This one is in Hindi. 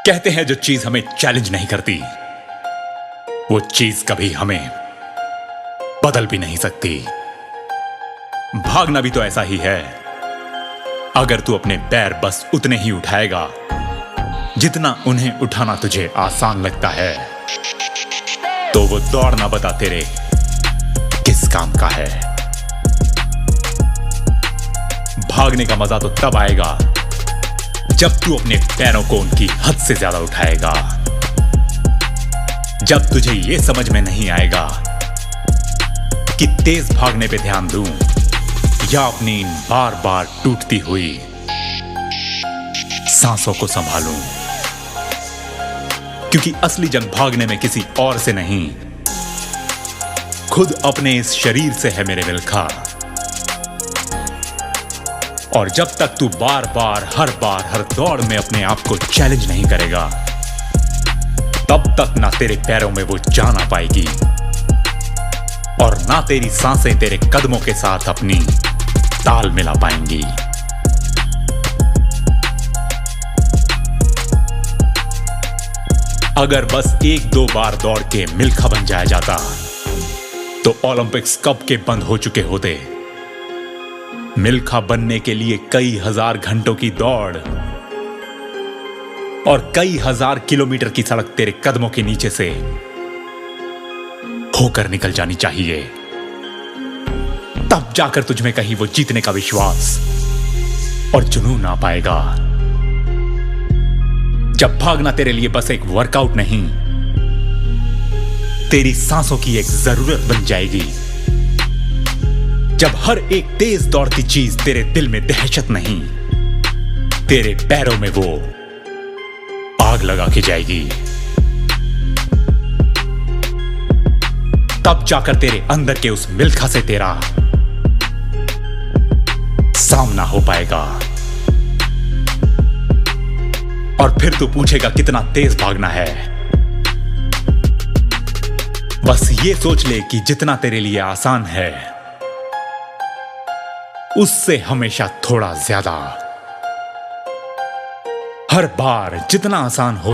कहते हैं जो चीज हमें चैलेंज नहीं करती वो चीज कभी हमें बदल भी नहीं सकती। भागना भी तो ऐसा ही है। अगर तू अपने पैर बस उतने ही उठाएगा जितना उन्हें उठाना तुझे आसान लगता है, तो वो दौड़ना बता तेरे किस काम का है। भागने का मजा तो तब आएगा जब तू अपने पैरों को उनकी हद से ज्यादा उठाएगा। जब तुझे यह समझ में नहीं आएगा कि तेज भागने पे ध्यान दूं या अपनी इन बार बार टूटती हुई सांसों को संभालूं। क्योंकि असली जंग भागने में किसी और से नहीं, खुद अपने इस शरीर से है मेरे मिल्खा। और जब तक तू बार बार हर दौड़ में अपने आप को चैलेंज नहीं करेगा, तब तक ना तेरे पैरों में वो जान आ पाएगी और ना तेरी सांसें तेरे कदमों के साथ अपनी ताल मिला पाएंगी। अगर बस एक दो बार दौड़ के मिल्खा बन जाया जाता तो ओलंपिक्स कब के बंद हो चुके होते। मिल्खा बनने के लिए कई हजार घंटों की दौड़ और कई हजार किलोमीटर की सड़क तेरे कदमों के नीचे से होकर निकल जानी चाहिए। तब जाकर तुझ में कहीं वो जीतने का विश्वास और जुनून आ पाएगा। जब भागना तेरे लिए बस एक वर्कआउट नहीं, तेरी सांसों की एक जरूरत बन जाएगी। जब हर एक तेज दौड़ती चीज तेरे दिल में दहशत नहीं, तेरे पैरों में वो आग लगा के जाएगी। तब जाकर तेरे अंदर के उस मिल्खा से तेरा सामना हो पाएगा। और फिर तू पूछेगा कितना तेज भागना है। बस ये सोच ले कि जितना तेरे लिए आसान है उससे हमेशा थोड़ा ज्यादा, हर बार जितना आसान हो